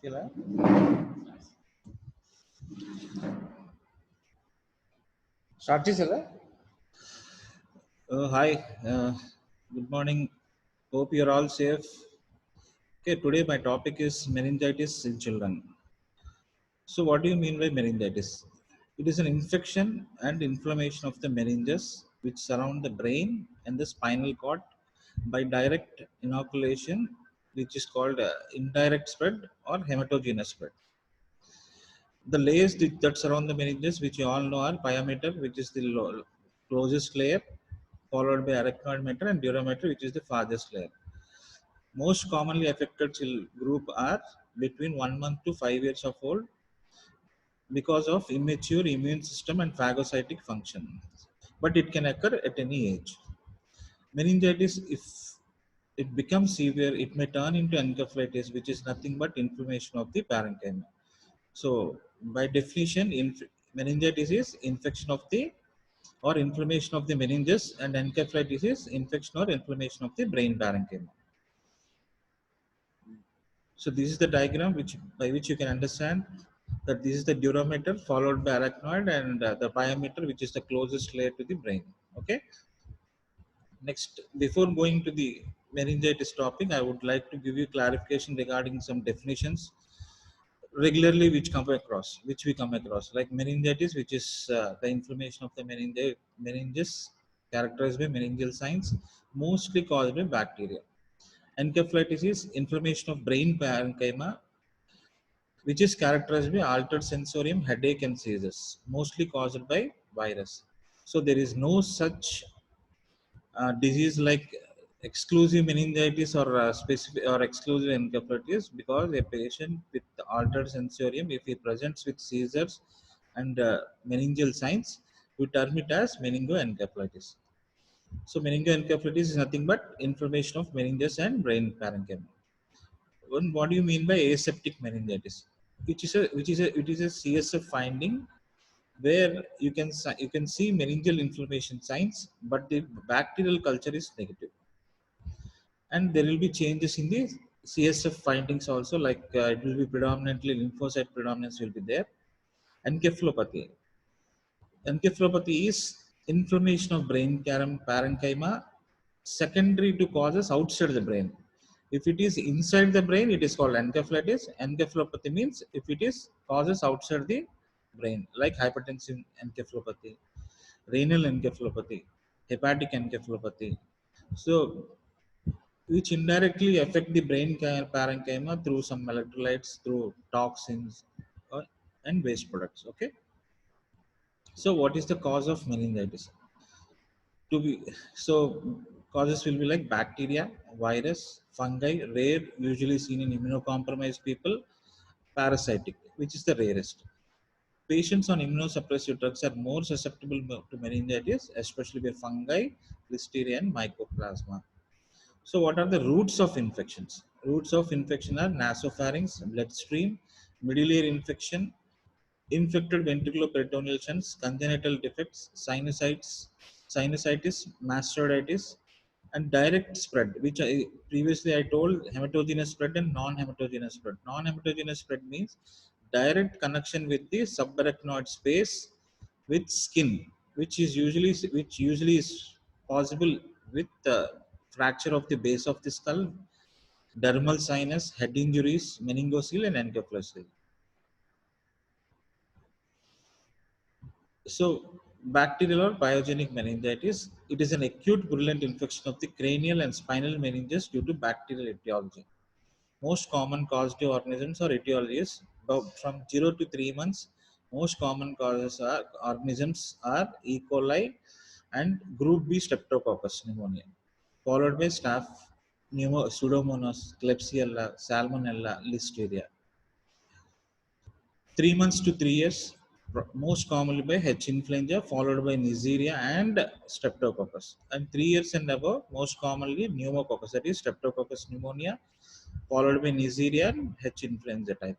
Kila. Start chesala. Hi. Good morning. Hope you're all safe. Okay. Today my topic is meningitis in children. So what do you mean by meningitis? It is an infection and inflammation of the meninges which surround the brain and the spinal cord by direct inoculation, which is called indirect spread or hematogenous spread. The layers that surround the meninges, which you all know, are pyometer, which is the closest layer, followed by arachnoid matter, and dura mater, which is the farthest layer. Most commonly affected group are between 1 month to 5 years of old because of immature immune system and phagocytic function. But it can occur at any age. Meningitis, if it becomes severe, it may turn into encephalitis, which is nothing but inflammation of the parenchyma. So, by definition, meningitis is infection of the or inflammation of the meninges, and encephalitis is infection or inflammation of the brain parenchyma. So, this is the diagram by which you can understand that this is the dura mater followed by arachnoid and the pyometer, which is the closest layer to the brain. Okay. Next, before going to the meningitis topic, I would like to give you clarification regarding some definitions regularly which we come across, like meningitis, which is the inflammation of the meninges characterized by meningeal signs, mostly caused by bacteria. Encephalitis is inflammation of brain parenchyma, which is characterized by altered sensorium, headache, and seizures, mostly caused by virus. So there is no such disease like exclusive meningitis or specific or exclusive encephalitis, because a patient with altered sensorium, if he presents with seizures and meningeal signs, we term it as meningoencephalitis. So meningoencephalitis is nothing but inflammation of meninges and brain parenchyma. What do you mean by aseptic meningitis? It is a CSF finding where you can see meningeal inflammation signs, but the bacterial culture is negative, and there will be changes in the CSF findings also, like it will be predominantly lymphocyte predominance will be there. Encephalopathy. Encephalopathy is inflammation of brain parenchyma secondary to causes outside the brain. If it is inside the brain, it is called encephalitis. Encephalopathy means if it is causes outside the brain, like hypertensive encephalopathy, renal encephalopathy, hepatic encephalopathy. So, which indirectly affect the brain parenchyma through some electrolytes, through toxins, and waste products. Okay. So, what is the cause of meningitis? To be so, causes will be like bacteria, virus, fungi, rare, usually seen in immunocompromised people, parasitic, which is the rarest. Patients on immunosuppressive drugs are more susceptible to meningitis, especially by fungi, listeria, and mycoplasma. So what are the roots of infections? Roots of infection are nasopharynx, bloodstream, middle ear infection, infected ventriculoperitoneal shunts, congenital defects, sinusitis, mastoiditis, and direct spread, which previously I told hematogenous spread and non-hematogenous spread. Non-hematogenous spread means direct connection with the subarachnoid space with skin, which usually is possible with fracture of the base of the skull, dermal sinus, head injuries, meningocele, and encephalocele. So, bacterial or pyogenic meningitis, it is an acute virulent infection of the cranial and spinal meninges due to bacterial etiology. Most common causative organisms or etiologies from 0 to 3 months. Most common causes are organisms are E. coli and group B streptococcus pneumonia, followed by staph, pseudomonas, klebsiella, salmonella, listeria. 3 months to 3 years, most commonly by H. influenza, followed by Neisseria and Streptococcus. And 3 years and above, most commonly pneumococcus, that is Streptococcus pneumonia, followed by Neisseria and H. influenza type.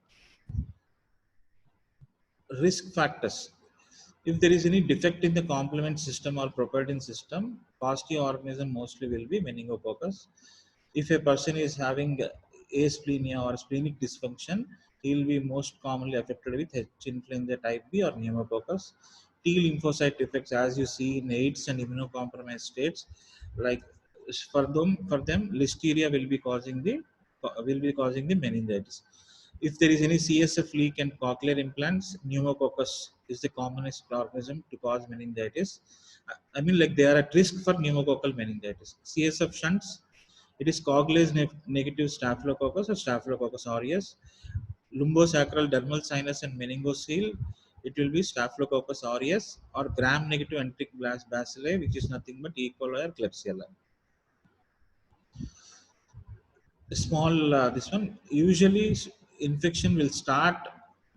Risk factors. If there is any defect in the complement system or propertin system, positive organism mostly will be meningococcus. If a person is having asplenia or splenic dysfunction, he will be most commonly affected with H. influenza type B or pneumococcus. T lymphocyte effects, as you see in AIDS and immunocompromised states, like for them, listeria will be causing the meningitis. If there is any CSF leak and cochlear implants, pneumococcus is the commonest organism to cause meningitis. I mean, like they are at risk for pneumococcal meningitis. CSF shunts, it is Coagulase negative Staphylococcus or Staphylococcus aureus. Lumbosacral dermal sinus and meningocele, it will be Staphylococcus aureus, or gram negative enteric bacilli, which is nothing but E. coli or Klebsiella. Small this one, usually infection will start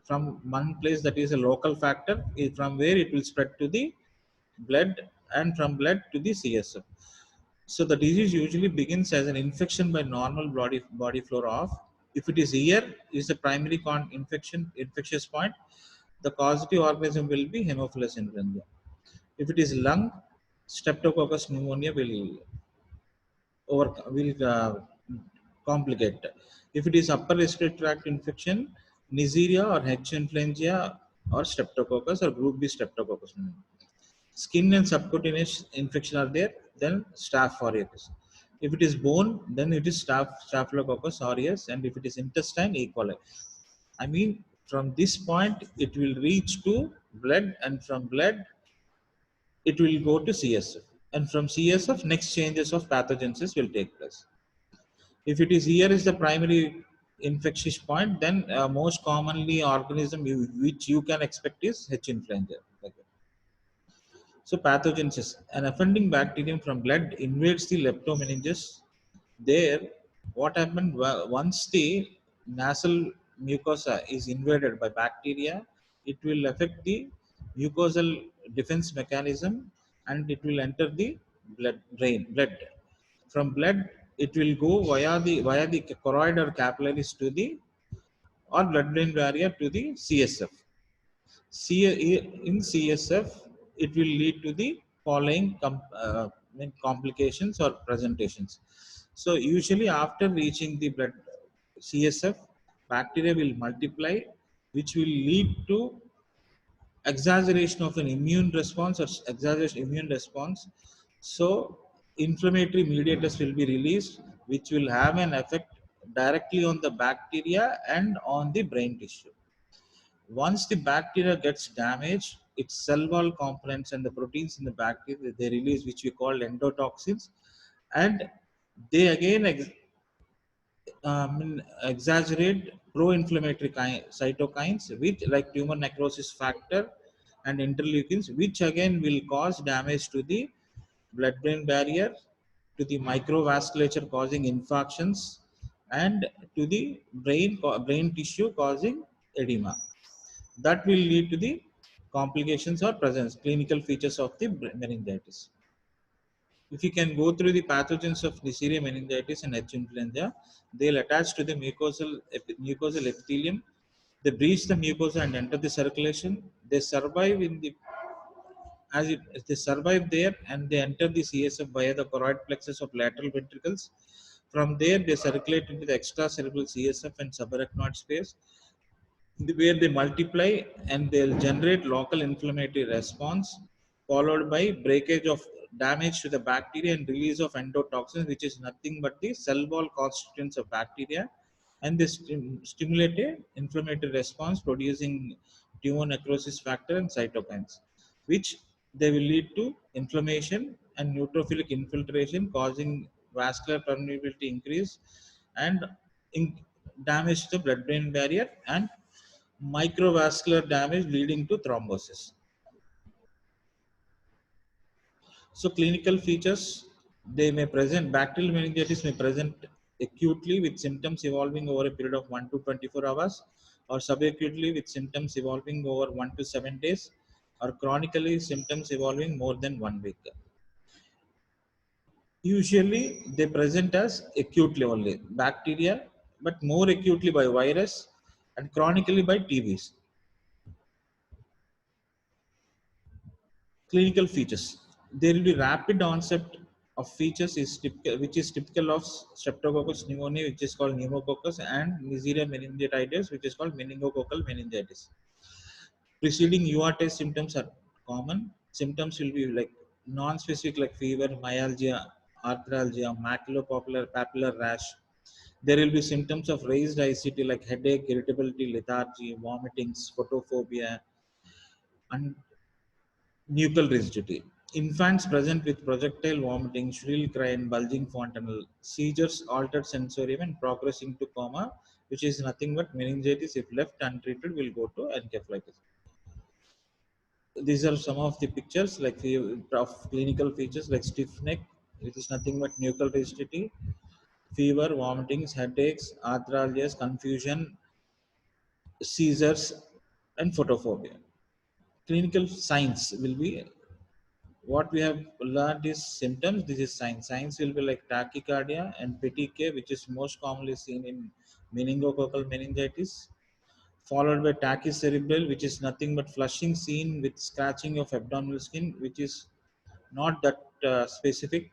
from one place, that is a local factor, from where it will spread to the blood, and from blood to the CSF. So the disease usually begins as an infection by normal body flora of, if it is ear, is the primary infectious point, the causative organism will be Haemophilus influenza. If it is lung, Streptococcus pneumonia will complicate. If it is upper respiratory tract infection, Neisseria or H. influenza or Streptococcus or Group B Streptococcus. Skin and subcutaneous infection are there, then Staph aureus. If it is bone, then it is Staphylococcus aureus, and if it is intestine, E. coli. I mean, from this point, it will reach to blood, and from blood, it will go to CSF. And from CSF, next changes of pathogenesis will take place. If it is here is the primary infectious point, then most commonly organism which you can expect is H. influenza. Like that. So pathogenesis, an offending bacterium from blood invades the leptomeninges. There, what happened once the nasal mucosa is invaded by bacteria, it will affect the mucosal defense mechanism, and it will enter the blood. From blood, it will go via the choroid or capillaries to the, or blood-brain barrier to the CSF. In CSF, it will lead to the following complications or presentations. So usually after reaching the blood CSF, bacteria will multiply, which will lead to exaggeration of an immune response or exaggeration immune response. So inflammatory mediators will be released, which will have an effect directly on the bacteria and on the brain tissue. Once the bacteria gets damaged, its cell wall components and the proteins in the bacteria, they release, which we call endotoxins, and they again exaggerate pro-inflammatory cytokines, which like tumor necrosis factor and interleukins, which again will cause damage to the blood-brain barrier, to the microvasculature causing infarctions, and to the brain tissue causing edema. That will lead to the complications or presence, clinical features of the meningitis. If you can go through the pathogens of Neisseria meningitis and H. influenza, they'll attach to the mucosal epithelium. They breach the mucosa and enter the circulation. They survive in the they survive there, and they enter the CSF via the choroid plexus of lateral ventricles. From there, they circulate into the extracerebral CSF and subarachnoid space, where they multiply, and they'll generate local inflammatory response, followed by breakage of damage to the bacteria and release of endotoxins, which is nothing but the cell wall constituents of bacteria, and they stimulate a inflammatory response producing tumor necrosis factor and cytokines, which they will lead to inflammation and neutrophilic infiltration causing vascular permeability increase, and in damage to the blood brain barrier, and microvascular damage leading to thrombosis. So clinical features, they may present, bacterial meningitis may present acutely with symptoms evolving over a period of 1 to 24 hours, or subacutely with symptoms evolving over 1 to 7 days, or chronically symptoms evolving more than 1 week. Usually they present as acutely only bacteria, but more acutely by virus, and chronically by TBs. Clinical features. There will be rapid onset of features is typical, which is typical of Streptococcus pneumoniae, which is called pneumococcus, and Neisseria meningitidis, which is called meningococcal meningitis. Preceding UR symptoms are common. Symptoms will be like non-specific, like fever, myalgia, arthralgia, maculopapular rash. There will be symptoms of raised ICT like headache, irritability, lethargy, vomitings, photophobia, and nuchal rigidity. Infants present with projectile vomiting, shrill cry, and bulging fontanelle, seizures, altered sensorium, and progressing to coma, which is nothing but meningitis. If left untreated, will go to encephalitis. These are some of the pictures like of clinical features like stiff neck, which is nothing but nuchal rigidity, fever, vomitings, headaches, arthralgias, confusion, seizures, and photophobia. Clinical signs will be what we have learned is symptoms. This is signs. Signs will be like tachycardia and petechiae, which is most commonly seen in meningococcal meningitis, followed by tachycerebral, which is nothing but flushing seen with scratching of abdominal skin, which is not that specific,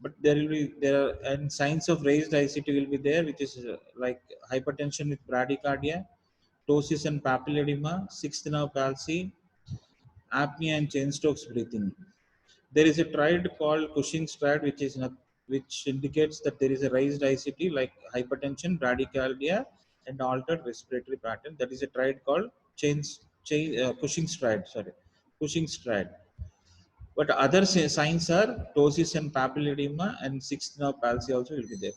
but there are and signs of raised ICT will be there, which is like hypertension with bradycardia, ptosis and papilledema, sixth nerve palsy, apnea and chain strokes breathing. There is a triad called Cushing's triad, which indicates that there is a raised ICT like hypertension, bradycardia, and altered respiratory pattern. That is a triad called Cushing's triad. Sorry, Cushing's triad. But other signs are ptosis and papilledema, and sixth nerve palsy also will be there.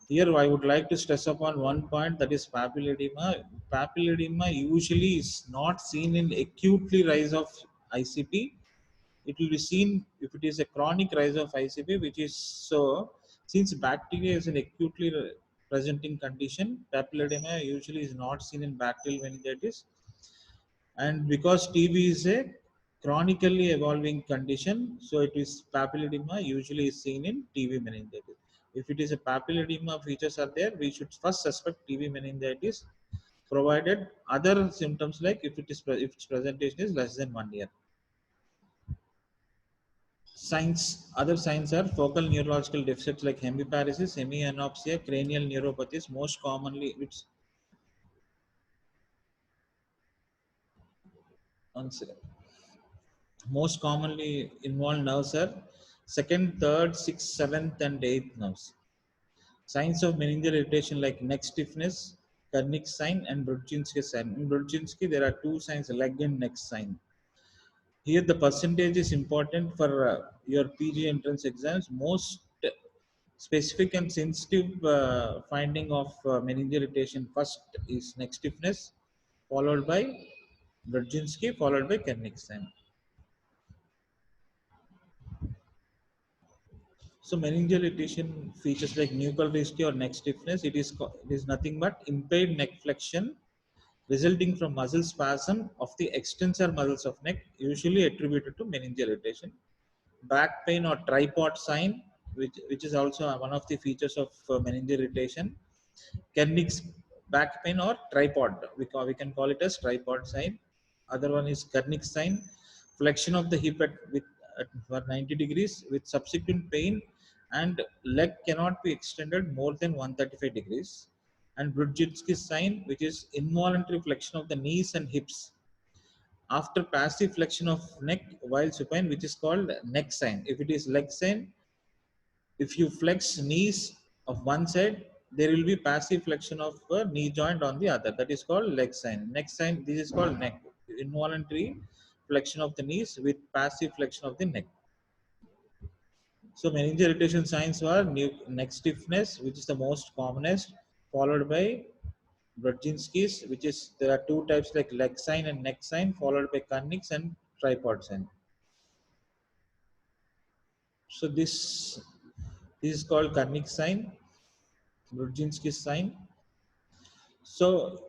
Here, I would like to stress upon one point, that is papilledema. Papilledema usually is not seen in acutely rise of ICP. It will be seen if it is a chronic rise of ICP, which is so, since bacteria is an acutely presenting condition, papilledema usually is not seen in bacterial meningitis. And because TB is a chronically evolving condition, so it is papilledema usually is seen in TB meningitis. If it is a papilledema features are there, we should first suspect TB meningitis, provided other symptoms like if its presentation is less than 1 year. Signs, other signs are focal neurological deficits like hemiparesis, hemianopsia, cranial neuropathies, most commonly which most commonly involved nerves are second, third, sixth, seventh, and eighth nerves. Signs of meningeal irritation like neck stiffness, Kernick sign, and Brudzinski sign. In Brudzinski, there are two signs, leg and neck sign. Here, the percentage is important for your PG entrance exams. Most specific and sensitive finding of meningeal irritation first is neck stiffness, followed by Brudzinski, followed by Kernick sign. So meningeal irritation features like nuchal rigidity or neck stiffness. It is nothing but impaired neck flexion resulting from muscle spasm of the extensor muscles of neck, usually attributed to meningeal irritation. Back pain or tripod sign, which is also one of the features of meningeal irritation. Kernick's back pain or tripod, we can call it as tripod sign. Other one is Kernick sign, flexion of the hip for 90 degrees with subsequent pain, and leg cannot be extended more than 135 degrees. And Brudzinski sign, which is involuntary flexion of the knees and hips after passive flexion of neck while supine, which is called neck sign. If it is leg sign, if you flex knees of one side, there will be passive flexion of a knee joint on the other. That is called leg sign. Neck sign, this is called neck. Involuntary flexion of the knees with passive flexion of the neck. So meningeal irritation signs were neck stiffness, which is the most commonest, followed by Brudzinski's, which is there are two types like leg sign and neck sign, followed by Kernick's and tripod sign. So this is called Kernick sign, Brudzinski sign. So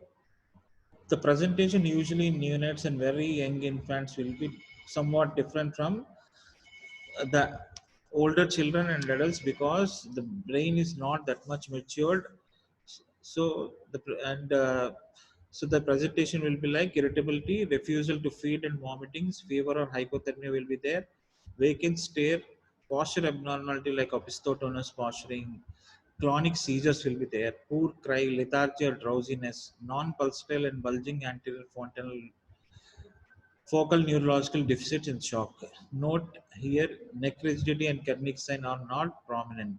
the presentation usually in neonates and very young infants will be somewhat different from the older children and adults because the brain is not that much matured. So so the presentation will be like irritability, refusal to feed and vomitings, fever or hypothermia will be there, vacant stare, Posture abnormality like opisthotonous posturing, clonic seizures will be there, poor cry, lethargy or drowsiness, non-pulsatile and bulging anterior fontanel focal neurological deficits in shock. Note here, neck rigidity and Kernick sign are not prominent.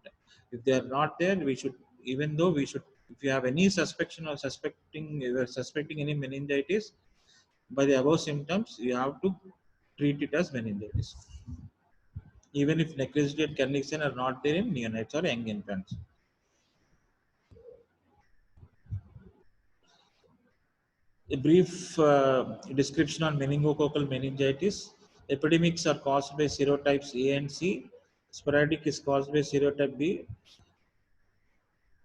If they are not there, we should, even though we should, if you have any suspicion or suspecting any meningitis by the above symptoms, you have to treat it as meningitis. Even if neck rigidity and Kernick sign are not there in neonates or young infants. A brief description on meningococcal meningitis. Epidemics are caused by serotypes A and C. Sporadic is caused by serotype B.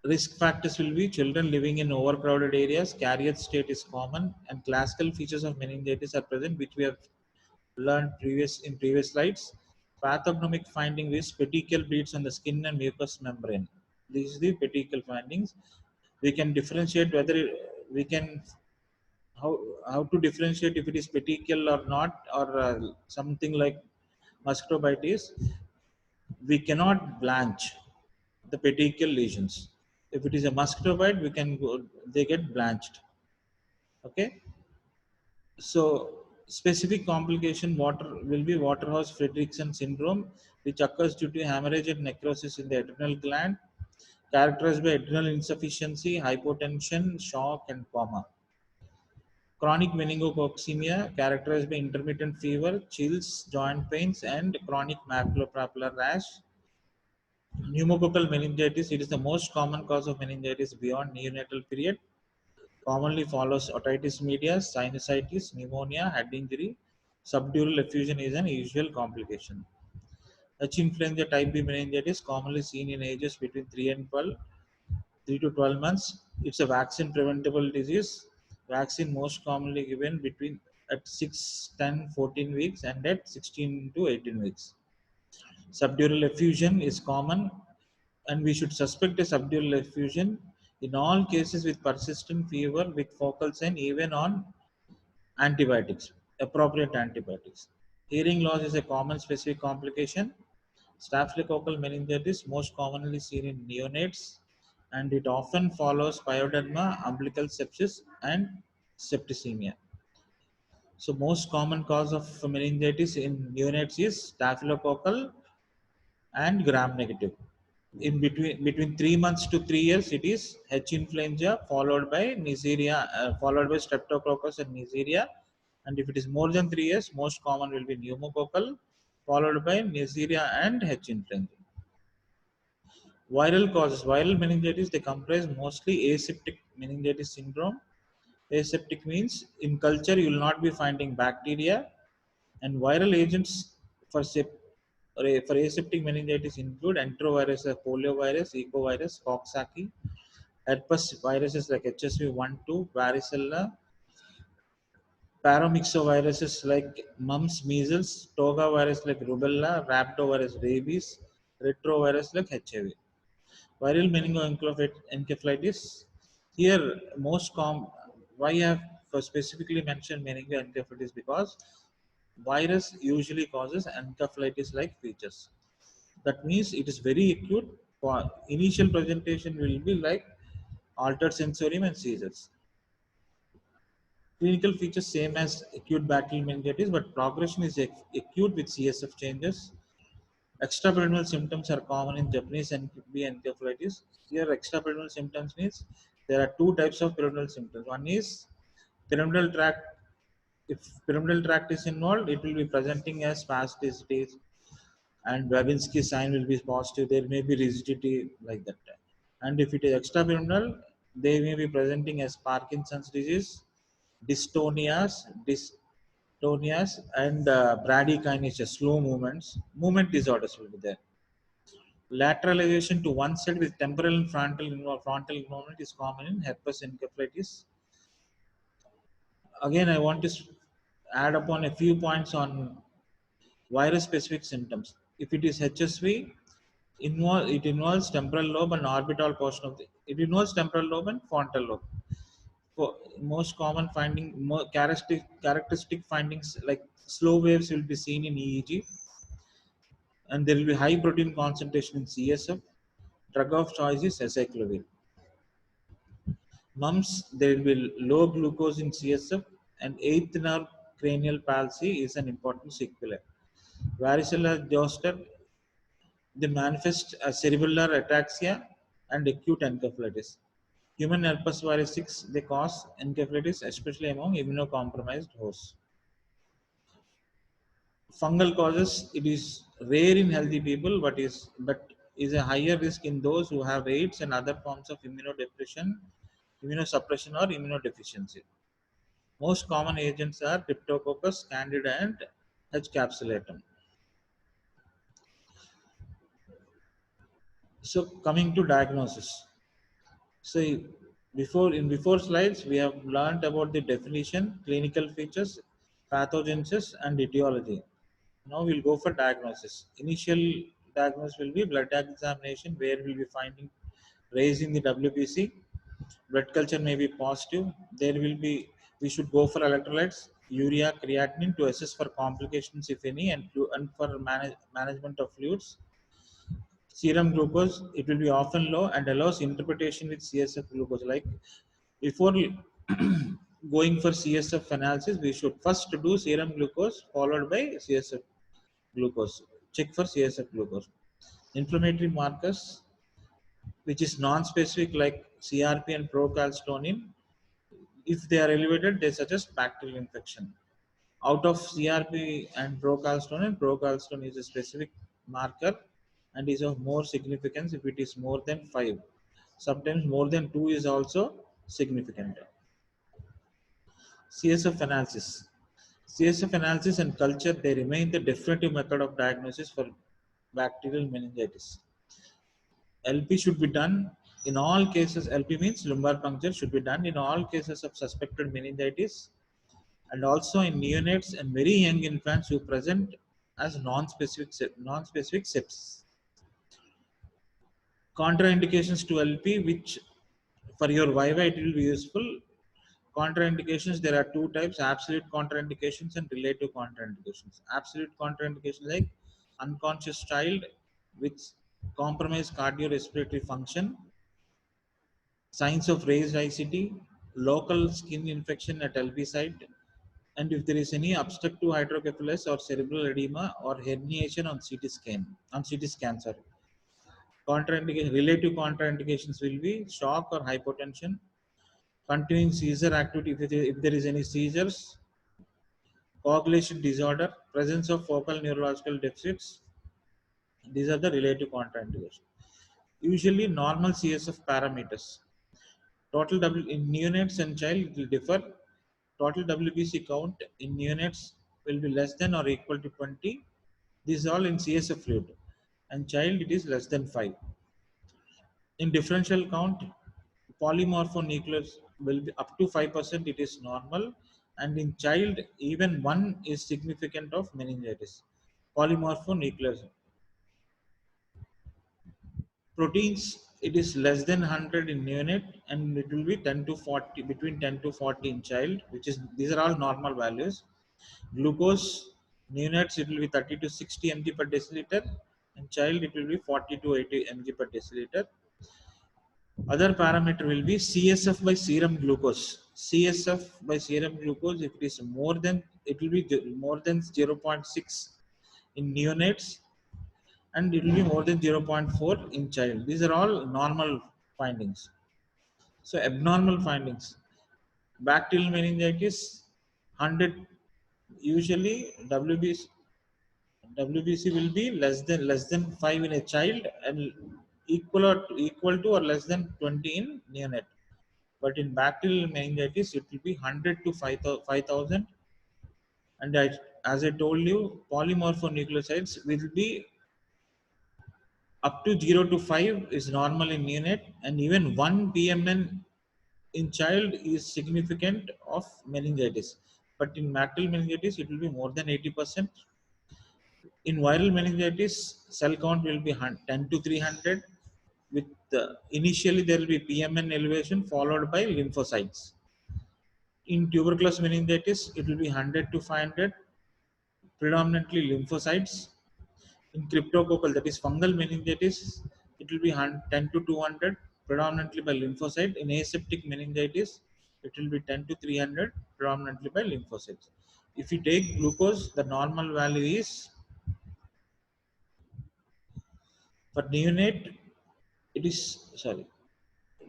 Risk factors will be children living in overcrowded areas, carrier state is common, and classical features of meningitis are present, which we have learned in previous slides. Pathognomic finding is petechial bleeds on the skin and mucous membrane. These are the petechial findings. We can differentiate whether we can how how to differentiate if it is petechial or not, or something like mosquito bite is we cannot blanch the petechial lesions. If it is a mosquito bite, we can go, they get blanched. Okay, so specific complication water will be Waterhouse Friderichsen syndrome, which occurs due to hemorrhage and necrosis in the adrenal gland, characterized by adrenal insufficiency, hypotension, shock, and coma. Chronic meningococcemia characterized by intermittent fever, chills, joint pains, and chronic maculopapular rash. Pneumococcal meningitis, it is the most common cause of meningitis beyond neonatal period. Commonly follows otitis media, sinusitis, pneumonia, head injury. Subdural effusion is an usual complication. H. influenza type B meningitis commonly seen in ages between 3 to 12 months. It's a vaccine preventable disease. Vaccine most commonly given between at 6, 10, 14 weeks and at 16 to 18 weeks. Subdural effusion is common, and we should suspect a subdural effusion in all cases with persistent fever with focal sign, even on antibiotics, appropriate antibiotics. Hearing loss is a common specific complication. Staphylococcal meningitis most commonly seen in neonates, and it often follows pyoderma, umbilical sepsis, and septicemia. So most common cause of meningitis in neonates is staphylococcal and gram-negative. In between 3 months to 3 years, it is H. influenza followed by Neisseria, followed by Streptococcus and Neisseria. And if it is more than 3 years, most common will be pneumococcal, followed by Neisseria and H. influenza. Viral causes. Viral meningitis, they comprise mostly aseptic meningitis syndrome. Aseptic means in culture you will not be finding bacteria, and viral agents for for aseptic meningitis include enterovirus, poliovirus, ecovirus, Coxsackie, herpes viruses like HSV1, 2, varicella, paramyxoviruses like mumps, measles, toga virus like rubella, rhabdovirus, rabies, retrovirus like HIV. Viral meningoencephalitis. Here, why I have specifically mentioned meningoencephalitis because virus usually causes encephalitis-like features. That means it is very acute. For initial presentation will be like altered sensorium and seizures. Clinical features same as acute bacterial meningitis, but progression is acute with CSF changes. Extrapyramidal symptoms are common in Japanese and B encephalitis. Here, extrapyramidal symptoms means there are two types of pyramidal symptoms. One is pyramidal tract. If pyramidal tract is involved, it will be presenting as spasticity, and Babinski sign will be positive. There may be rigidity like that. And if it is extrapyramidal, they may be presenting as Parkinson's disease, dystonias, and bradykinesia, slow movement disorders will be there. Lateralization to one side with temporal and frontal involvement is common in herpes encephalitis. Again, I want to add upon a few points on virus-specific symptoms. If it is HSV, it involves temporal lobe and orbital portion of the. It involves temporal lobe and frontal lobe. For most common characteristic findings like slow waves will be seen in EEG. and there will be high protein concentration in CSF. Drug of choice is acyclovir. Mumps, there will be low glucose in CSF, and eighth nerve cranial palsy is an important sequelae. Varicella zoster, they manifest as cerebellar ataxia and acute encephalitis. Human herpes virus 6, they cause encephalitis, especially among immunocompromised hosts. Fungal causes, it is rare in healthy people, but is a higher risk in those who have AIDS and other forms of immunosuppression or immunodeficiency. Most common agents are Cryptococcus, Candida, and H. capsulatum. So coming to diagnosis. So before slides, we have learned about the definition, clinical features, pathogenesis, and etiology. Now we'll go for diagnosis. Initial diagnosis will be blood examination, where we'll be finding raising the WBC. Blood culture may be positive. There will be, we should go for electrolytes, urea, creatinine to assess for complications if any, and for management of fluids. Serum glucose, it will be often low and allows interpretation with CSF glucose. Like before going for CSF analysis, we should first do serum glucose followed by CSF glucose. Check for CSF glucose. Inflammatory markers, which is non-specific like CRP and procalcitonin, if they are elevated, they suggest bacterial infection. Out of CRP and procalcitonin is a specific marker and is of more significance if it is more than 5. Sometimes more than 2 is also significant. CSF analysis. CSF analysis and culture, they remain the definitive method of diagnosis for bacterial meningitis. LP should be done in all cases. LP means lumbar puncture should be done in all cases of suspected meningitis, and also in neonates and very young infants who present as non-specific sepsis. Contraindications to LP, which for your Viva it will be useful. Contraindications, there are two types: absolute contraindications and relative contraindications. Absolute contraindication, like unconscious child with compromised cardiorespiratory function, signs of raised ICT, local skin infection at LP site, and if there is any obstructive hydrocephalus or cerebral edema or herniation on CT scan, sorry. Relative contraindications will be shock or hypotension, continuing seizure activity if there is any seizures, coagulation disorder, presence of focal neurological deficits. These are the relative contraindications. Usually normal CSF parameters. Total W in neonates and child, it will differ. Total WBC count in neonates will be less than or equal to 20. This is all in CSF fluid. And child, it is less than 5. In differential count, polymorphonucleus will be up to 5%, it is normal. And in child, even 1 is significant of meningitis. Polymorphonucleus. Proteins, it is less than 100 in neonate, and it will be 10 to 40, between 10 to 40 in child, which is, these are all normal values. Glucose, neonates, it will be 30 to 60 mg per deciliter, and child it will be 40 to 80 mg per deciliter. Other parameter will be CSF by serum glucose. CSF by serum glucose, if it is more than, it will be more than 0.6 in neonates, and it will be more than 0.4 in child. These are all normal findings. So abnormal findings: bacterial meningitis, 100, usually WBC will be less than 5 in a child and equal to or less than 20 in neonate. But in bacterial meningitis, it will be 100 to 5,000. And as I told you, polymorphonucleosides will be up to 0 to 5 is normal in neonate, and even 1 PMN in child is significant of meningitis. But in bacterial meningitis, it will be more than 80%. In viral meningitis, cell count will be 10 to 300. With initially there will be PMN elevation followed by lymphocytes. In tuberculous meningitis, it will be 100 to 500, predominantly lymphocytes. In cryptococcal, that is fungal meningitis, it will be 10 to 200, predominantly by lymphocyte. In aseptic meningitis, it will be 10 to 300, predominantly by lymphocytes. If you take glucose, the normal value is, for neonate, it is, sorry,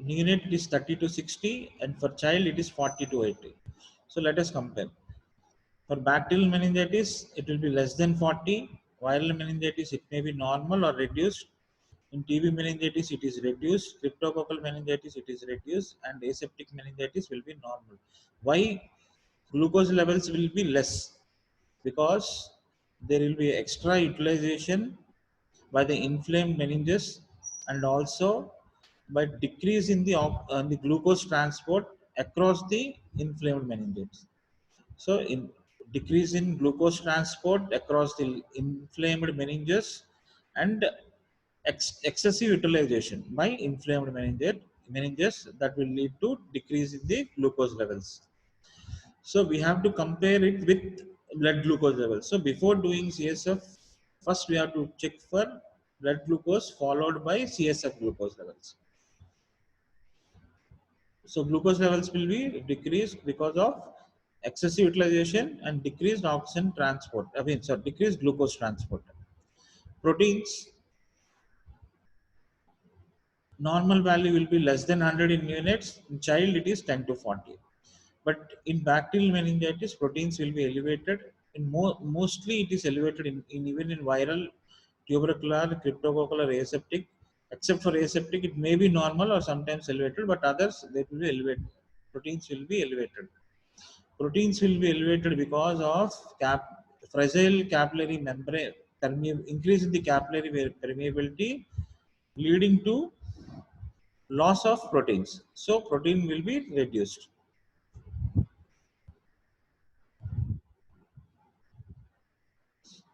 neonate it is 30 to 60, and for child it is 40 to 80. So let us compare. For bacterial meningitis, it will be less than 40. Viral meningitis, it may be normal or reduced. In TB meningitis, it is reduced. Cryptococcal meningitis, it is reduced. And aseptic meningitis will be normal. Why glucose levels will be less? Because there will be extra utilization by the inflamed meninges, and also by decrease in the glucose transport across the inflamed meninges. So, in decrease in glucose transport across the inflamed meninges, and excessive utilization by inflamed meninges, that will lead to decrease in the glucose levels. So we have to compare it with blood glucose levels. So before doing CSF, first we have to check for blood glucose followed by CSF glucose levels. So glucose levels will be decreased because of excessive utilization and decreased oxygen transport. Decreased glucose transport. Proteins, normal value will be less than 100 in units. In child, it is 10 to 40. But in bacterial meningitis, proteins will be elevated. Mostly, it is elevated even in viral, tubercular, cryptococcal, or aseptic. Except for aseptic, it may be normal or sometimes elevated, but others they will be elevated. Proteins will be elevated. Proteins will be elevated because of fragile capillary membrane, increase in the capillary permeability, leading to loss of proteins. So protein will be reduced.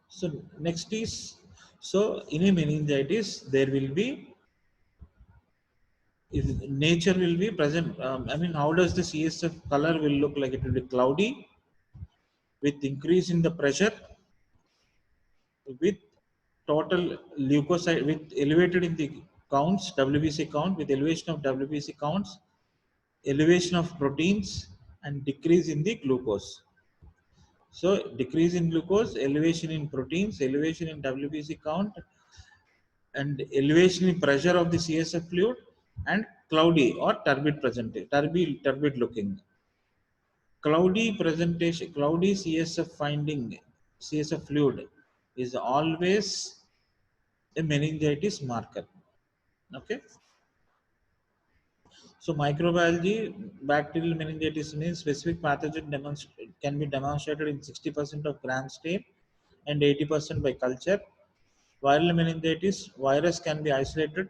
So next is, so in a meningitis there will be, if nature will be present. How does the CSF color will look like? It will be cloudy with increase in the pressure, with total leukocyte, with elevated in the counts, WBC count, with elevation of WBC counts, elevation of proteins, and decrease in the glucose. So decrease in glucose, elevation in proteins, elevation in WBC count, and elevation in pressure of the CSF fluid, and cloudy or turbid looking. Cloudy presentation, cloudy CSF finding, CSF fluid is always a meningitis marker. Okay. So microbiology, bacterial meningitis means specific pathogen can be demonstrated in 60% of gram stain and 80% by culture. Viral meningitis, virus can be isolated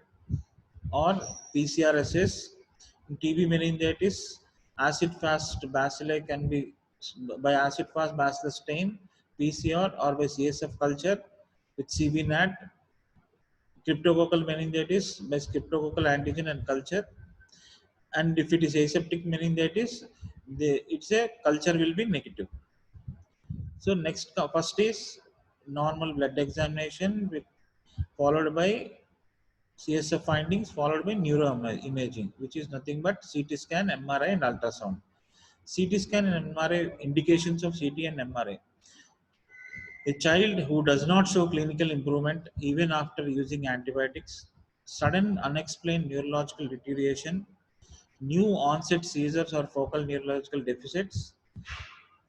or PCR assess. In TB meningitis, acid-fast bacilli can be by acid-fast bacillus stain, PCR, or by CSF culture with CB-NAT. Cryptococcal meningitis by cryptococcal antigen and culture. And if it is aseptic meningitis, its a culture will be negative. So next, first is normal blood examination followed by CSF findings, followed by neuroimaging, which is nothing but CT scan, MRI, and ultrasound. CT scan and MRI, indications of CT and MRI. A child who does not show clinical improvement even after using antibiotics, sudden unexplained neurological deterioration, new onset seizures or focal neurological deficits.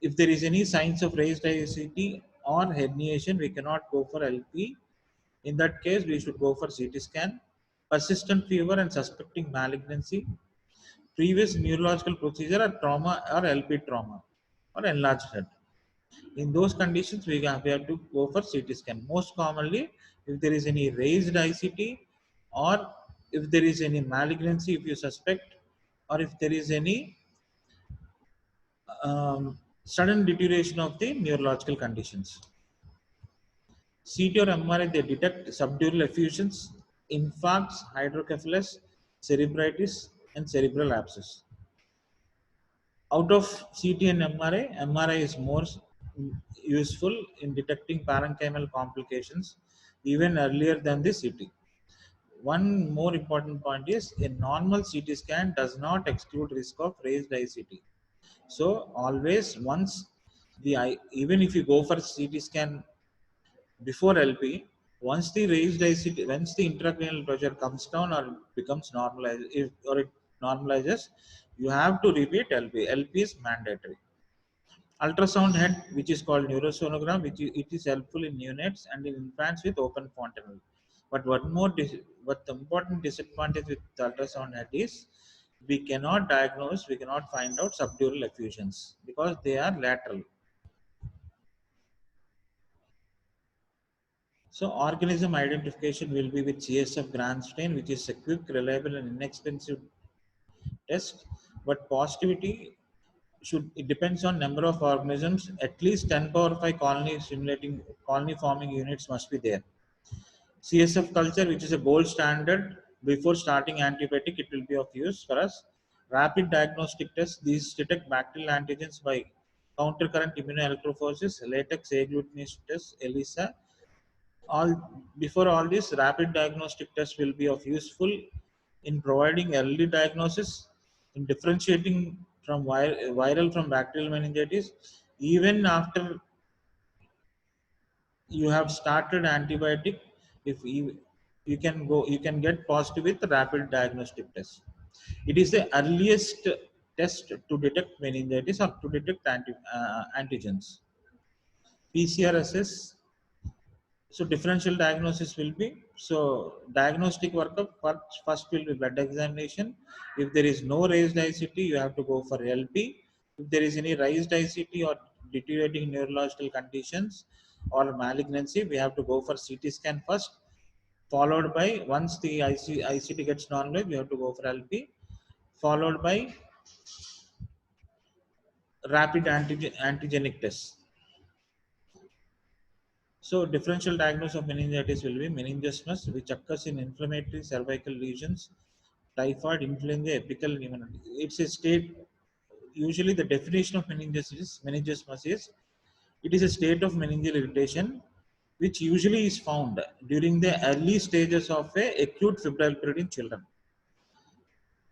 If there is any signs of raised ICT or herniation, we cannot go for LP. In that case, we should go for CT scan. Persistent fever and suspecting malignancy, previous neurological procedure or trauma or LP trauma or enlarged head. In those conditions, we have to go for CT scan. Most commonly, if there is any raised ICT, or if there is any malignancy, if you suspect, or if there is any sudden deterioration of the neurological conditions. CT or MRI, they detect subdural effusions, infarcts, hydrocephalus, cerebritis, and cerebral abscess. Out of CT and MRI is more useful in detecting parenchymal complications even earlier than the CT. One more important point is a normal CT scan does not exclude risk of raised ICT. So always once the eye, even if you go for CT scan before LP, once the raised ICT, once the intracranial pressure comes down or becomes normalized, if or it normalizes, you have to repeat LP. LP is mandatory. Ultrasound head, which is called neurosonogram, it is helpful in neonates and in infants with open fontanelle. But what the important disadvantage with the ultrasound head is, we cannot diagnose, we cannot find out subdural effusions because they are lateral. So organism identification will be with CSF gram stain, which is a quick, reliable, and inexpensive test. But positivity should, it depends on number of organisms. At least 10 power 5 colony forming units must be there. CSF culture, which is a gold standard before starting antibiotic, it will be of use for us. Rapid diagnostic tests, these detect bacterial antigens by countercurrent immunoelectrophoresis, latex agglutination test, ELISA. All before all this, rapid diagnostic tests will be of useful in providing early diagnosis, in differentiating from viral from bacterial meningitis. Even after you have started antibiotic, if you can go, you can get positive with rapid diagnostic test. It is the earliest test to detect meningitis or to detect antigens. PCR assess. So differential diagnosis will be, so diagnostic workup first will be blood examination. If there is no raised ICT, you have to go for LP. If there is any raised ICT or deteriorating neurological conditions or malignancy, we have to go for CT scan first, followed by, once the ICT gets normalized, we have to go for LP, followed by rapid antigenic tests. So differential diagnosis of meningitis will be meningismus, which occurs in inflammatory cervical lesions, typhoid, influenza, apical pneumonia. It's a state. Usually, the definition of meningismus is, it is a state of meningeal irritation, which usually is found during the early stages of a acute febrile period in children.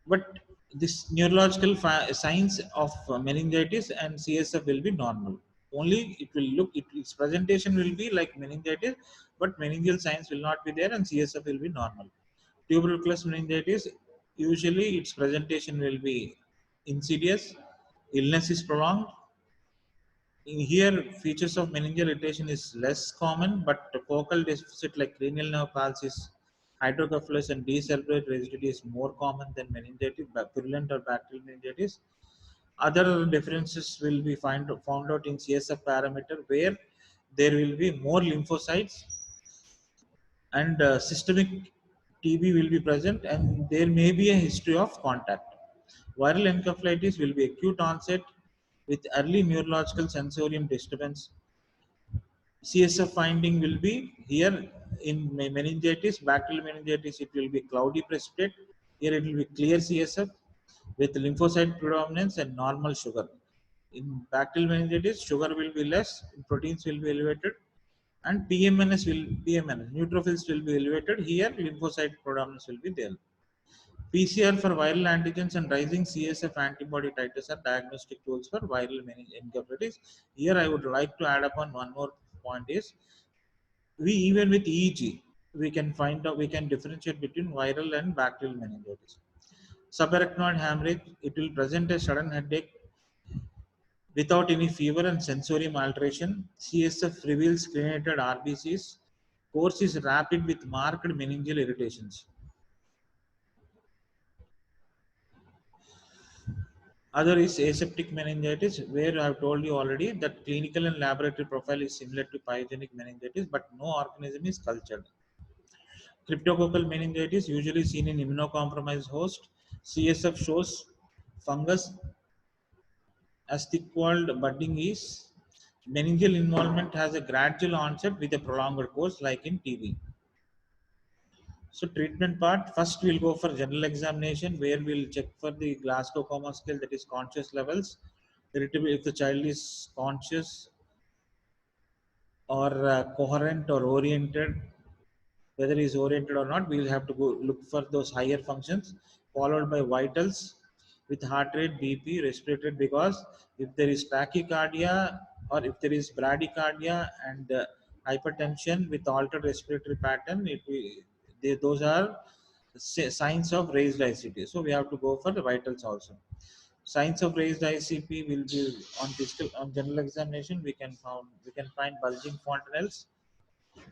But this neurological signs of meningitis and CSF will be normal. Only it will look, its presentation will be like meningitis, but meningeal signs will not be there and CSF will be normal. Tuberculous meningitis, usually its presentation will be insidious, illness is prolonged. In here, features of meningeal irritation is less common, but focal deficit like cranial nerve palsy, hydrocephalus, and decerebrate rigidity is more common than meningitis, purulent or bacterial meningitis. Other differences will be found out in CSF parameter, where there will be more lymphocytes and systemic TB will be present, and there may be a history of contact. Viral encephalitis will be acute onset with early neurological sensorium disturbance. CSF finding will be here in meningitis, bacterial meningitis, it will be cloudy precipitate. Here it will be clear CSF with lymphocyte predominance and normal sugar. In bacterial meningitis, sugar will be less, proteins will be elevated, and PMNS, neutrophils will be elevated. Here, lymphocyte predominance will be there. PCR for viral antigens and rising CSF antibody titers are diagnostic tools for viral encephalitis. Here, I would like to add upon one more point is, we even with EEG, we can find out, we can differentiate between viral and bacterial meningitis. Subarachnoid hemorrhage, it will present a sudden headache without any fever and sensorium alteration. CSF reveals cleanated RBCs. Course is rapid with marked meningeal irritations. Other is aseptic meningitis, where I have told you already that clinical and laboratory profile is similar to pyogenic meningitis, but no organism is cultured. Cryptococcal meningitis, usually seen in immunocompromised host. CSF shows fungus as thick-walled budding is. Meningeal involvement has a gradual onset with a prolonged course, like in TB. So treatment part, first we'll go for general examination, where we'll check for the Glasgow Coma scale, that is conscious levels. Irritability, if the child is conscious or coherent or oriented, whether it's oriented or not, we'll have to go look for those higher functions, followed by vitals with heart rate, BP, respiratory rate, because if there is tachycardia or if there is bradycardia and hypertension with altered respiratory pattern, those are signs of raised ICP. So we have to go for the vitals also. Signs of raised ICP will be on physical, on general examination. We can find bulging fontanelles,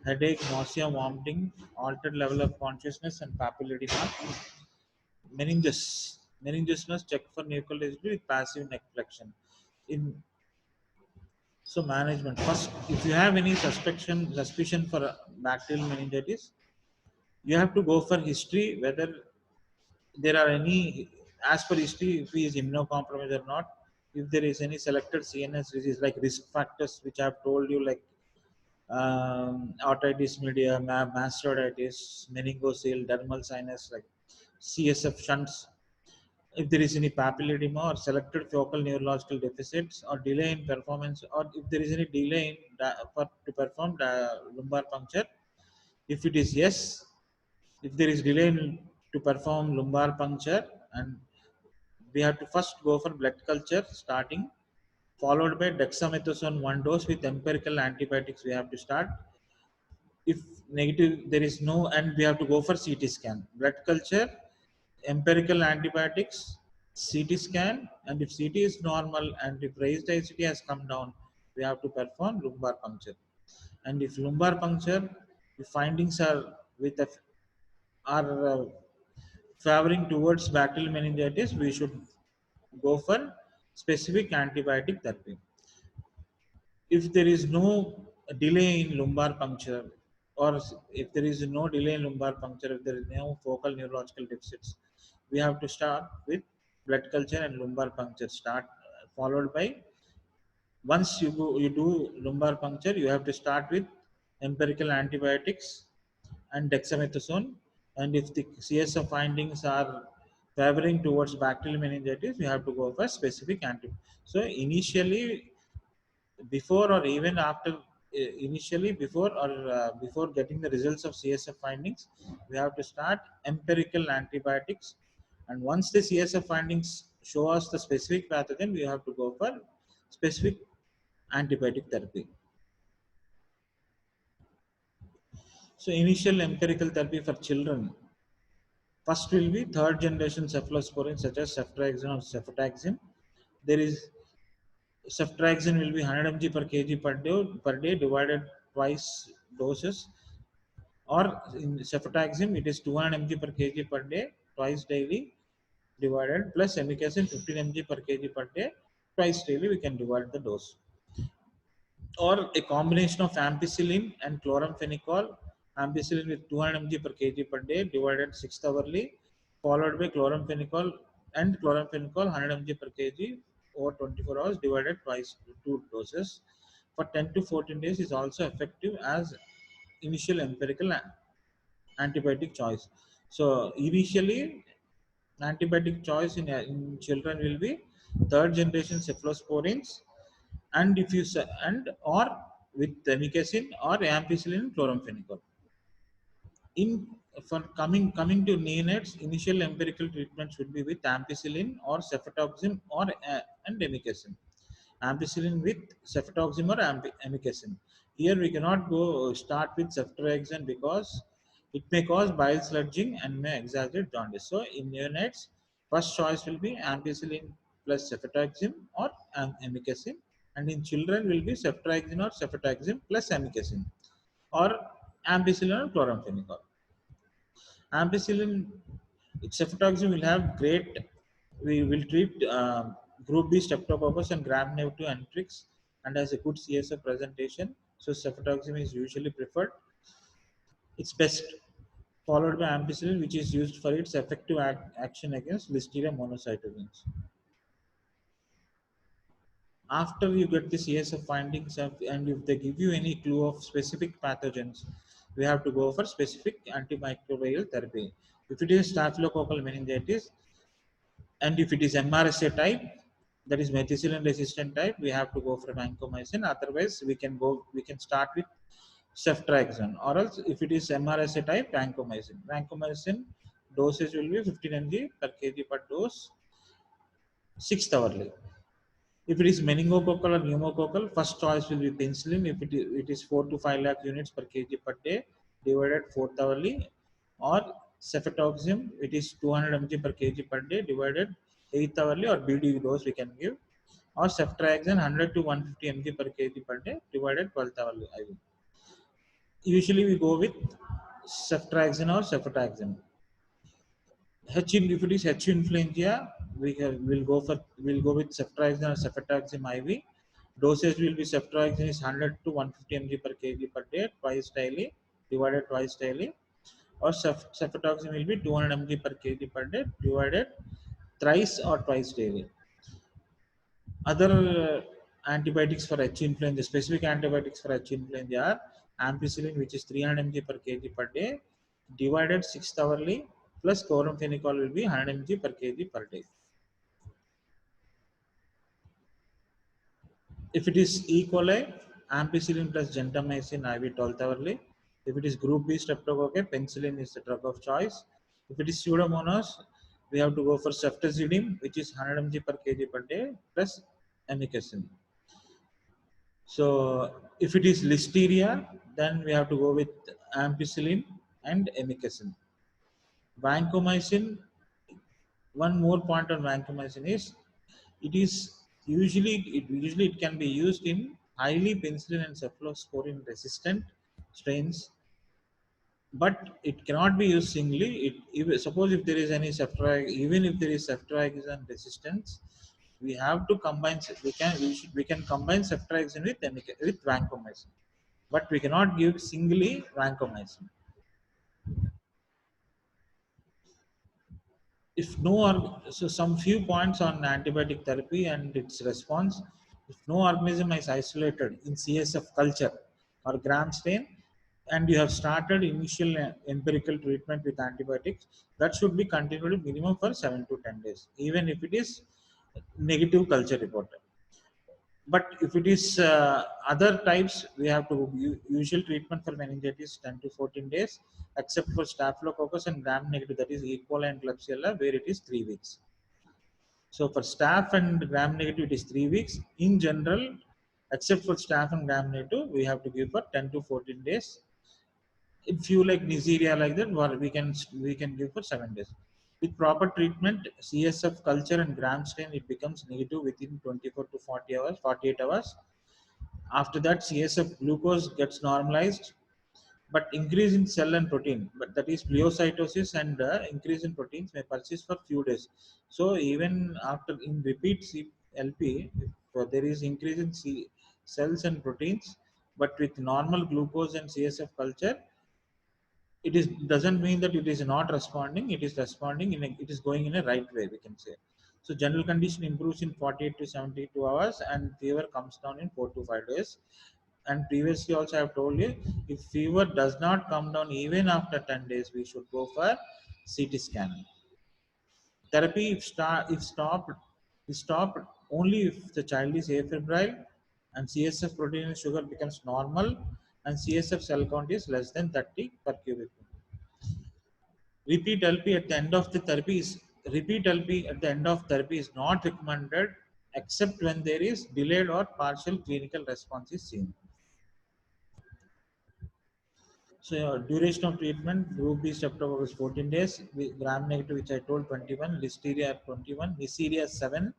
headache, nausea, vomiting, altered level of consciousness, and papilledema. Meninges must check for nuchal rigidity with passive neck flexion. In so management first, if you have any suspicion for bacterial meningitis, you have to go for history whether there are any, as per history, if he is immunocompromised or not, if there is any selected CNS disease like risk factors which I have told you, like otitis media, mastoiditis, meningocele, dermal sinus, like CSF shunts, if there is any papilledema or selected focal neurological deficits or delay in performance, or if there is any delay in to perform the lumbar puncture, if it is yes, if there is delay to perform lumbar puncture, and we have to first go for blood culture starting, followed by dexamethasone 1 dose with empirical antibiotics we have to start. If negative, there is no, and we have to go for CT scan, blood culture, empirical antibiotics, CT scan, and if CT is normal and if raised ICT has come down, we have to perform lumbar puncture. And if lumbar puncture, the findings are with a, are favoring towards bacterial meningitis, we should go for specific antibiotic therapy. If there is no delay in lumbar puncture, or if there is no delay in lumbar puncture, if there is no focal neurological deficits, we have to start with blood culture and lumbar puncture start, followed by, once you do lumbar puncture, you have to start with empirical antibiotics and dexamethasone. And if the CSF findings are favoring towards bacterial meningitis, you have to go for specific so initially, before or even after, initially before getting the results of CSF findings, we have to start empirical antibiotics, and once the CSF findings show us the specific pathogen, we have to go for specific antibiotic therapy. So initial empirical therapy for children, first will be third generation cephalosporin such as ceftriaxone or cefotaxime. There is ceftriaxone will be 100 mg per day divided twice doses, or in cefotaxime it is 200 mg per kg per day twice daily divided, plus amikacin 15 mg per kg per day twice daily, we can divide the dose. Or a combination of ampicillin and chloramphenicol, ampicillin with 200 mg per kg per day divided 6 hourly, followed by chloramphenicol and chloramphenicol 100 mg per kg over 24 hours divided twice, two doses for 10 to 14 days is also effective as initial empirical antibiotic choice. So initially, antibiotic choice in children will be third generation cephalosporins, and if you and or with amikacin or ampicillin chloramphenicol. In for coming to neonates, initial empirical treatment should be with ampicillin or cefotaxime or and amikacin. Ampicillin with cefotaxime or amikacin. Here we cannot go start with ceftriaxone because it may cause bile sludging and may exaggerate jaundice. So in neonates, first choice will be ampicillin plus cefotaxime or amikacin, and in children will be ceftriaxone or cefotaxime plus amikacin, or ampicillin or chloramphenicol. Ampicillin, cefotaxime will have great, we will treat group B streptococcus and gram-negative anthrax and has a good CSF presentation. So cefotaxime is usually preferred. It's best, followed by ampicillin, which is used for its effective action against Listeria monocytogenes. After you get the CSF findings and if they give you any clue of specific pathogens, we have to go for specific antimicrobial therapy. If it is staphylococcal meningitis, and if it is MRSA type, that is methicillin resistant type, we have to go for vancomycin. Otherwise, we can start with ceftriaxone, or else if it is MRSA type, vancomycin. Vancomycin dosage will be 15 mg per kg per dose, 6th hourly. If it is meningococcal or pneumococcal, first choice will be penicillin. If it is 4 to 5 lakh units per kg per day, divided 4th hourly, or cefatoxim, it is 200 mg per kg per day, divided 8th hourly, or BD dose we can give, or ceftriaxone 100 to 150 mg per kg per day, divided 12th hourly IV. Usually we go with ceftriaxone or cefataxime. If it is H influenza, we'll go with ceftriaxone or cefataxime IV. Dosage will be ceftriaxone is 100 to 150 mg per kg per day, twice daily, divided twice daily, or cefataxime will be 200 mg per kg per day, divided thrice or twice daily. Other antibiotics for H influenza, specific antibiotics for H influenza are ampicillin, which is 300 mg per kg per day, divided 6th hourly, plus chloramphenicol will be 100 mg per kg per day. If it is E. coli, ampicillin plus gentamicin IV 12th hourly. If it is group B streptococcus, penicillin is the drug of choice. If it is Pseudomonas, we have to go for ceftazidime, which is 100 mg per kg per day, plus amikacin. So if it is Listeria, then we have to go with ampicillin and amikacin. Vancomycin, one more point on vancomycin is usually it can be used in highly penicillin and cephalosporin resistant strains, but it cannot be used singly. Suppose if there is any even if there is ceftriaxone resistance, we have to combine. We can combine ceftriaxone with vancomycin, but we cannot give singly vancomycin. If no so some few points on antibiotic therapy and its response. If no organism is isolated in CSF culture or gram stain, and you have started initial empirical treatment with antibiotics, that should be continued minimum for 7 to 10 days, even if it is negative culture reported. But if it is other types, we have to usual treatment for meningitis 10 to 14 days, except for staphylococcus and gram negative, that is E. coli and Klebsiella, where it is 3 weeks. So for staph and gram negative, it is 3 weeks. In general, except for staph and gram negative, we have to give for 10 to 14 days. If you like Neisseria like that, we can give for 7 days. With proper treatment, CSF culture and gram stain, it becomes negative within 24 to 40 hours, 48 hours. After that, CSF glucose gets normalized, but increase in cell and protein, but that is pleocytosis, and increase in proteins may persist for few days. So even after in repeat LP, if there is increase in cells and proteins, but with normal glucose and CSF culture, it is doesn't mean that it is not responding. It is responding it is going in a right way, we can say. So general condition improves in 48 to 72 hours, and fever comes down in 4 to 5 days. And previously also I have told you, if fever does not come down even after 10 days, we should go for CT scan. Therapy if stopped only if the child is afebrile and CSF protein and sugar becomes normal, and CSF cell count is less than 30 per cubic meter. Repeat LP at the end of therapy is not recommended except when there is delayed or partial clinical response is seen. So duration of treatment, group B streptococcus 14 days, gram negative which I told 21, Listeria 21, Neisseria 7,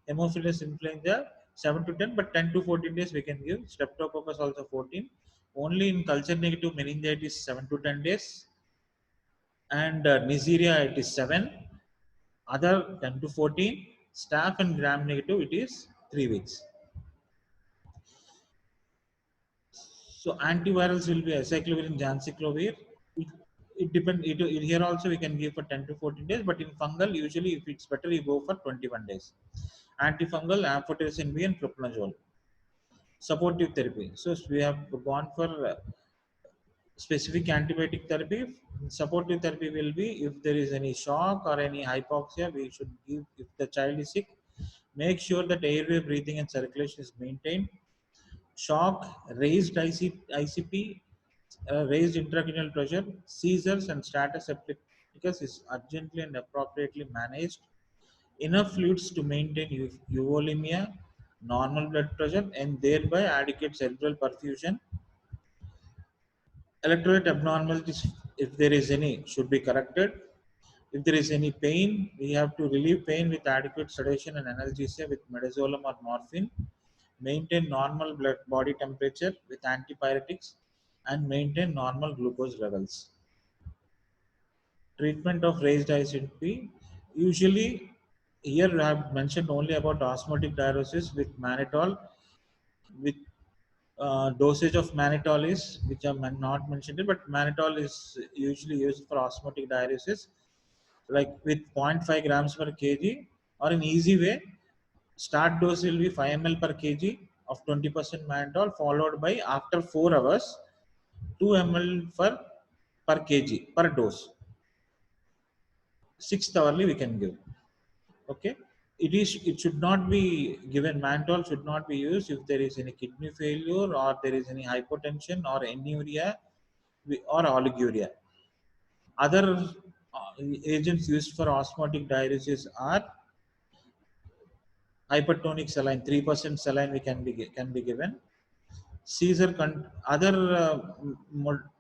Haemophilus influenza 7 to 10, but 10 to 14 days we can give. Streptococcus also 14. Only in culture negative meningitis 7 to 10 days, and Neisseria it is 7. Other 10 to 14. Staph and gram negative it is 3 weeks. So antivirals will be acyclovir, Janciclovir. It depends. Here also we can give for 10 to 14 days, but in fungal, usually if it's better, you go for 21 days. Antifungal, amphotericin B and fluconazole. Supportive therapy. So we have gone for specific antibiotic therapy. Supportive therapy will be if there is any shock or any hypoxia, we should give. If the child is sick, make sure that airway, breathing and circulation is maintained. Shock, raised ICP, raised intracranial pressure, seizures, and status epilepticus is urgently and appropriately managed. Enough fluids to maintain euvolemia, normal blood pressure, and thereby adequate cerebral perfusion. Electrolyte abnormalities, if there is any, should be corrected. If there is any pain, we have to relieve pain with adequate sedation and analgesia with midazolam or morphine. Maintain normal blood body temperature with antipyretics and maintain normal glucose levels. Treatment of raised ICP. Usually, here I have mentioned only about osmotic diuresis with mannitol, with dosage of mannitol is, which I am not mentioned it, but mannitol is usually used for osmotic diuresis, like with 0.5 grams per kg, or an easy way, start dose will be 5 ml per kg of 20% mannitol, followed by after 4 hours 2 ml per kg per dose. 6th hourly we can give. Okay, it should not be given. Mannitol should not be used if there is any kidney failure or there is any hypotension or anuria or oliguria. Other agents used for osmotic diuresis are hypertonic saline, 3% saline we can be given. Other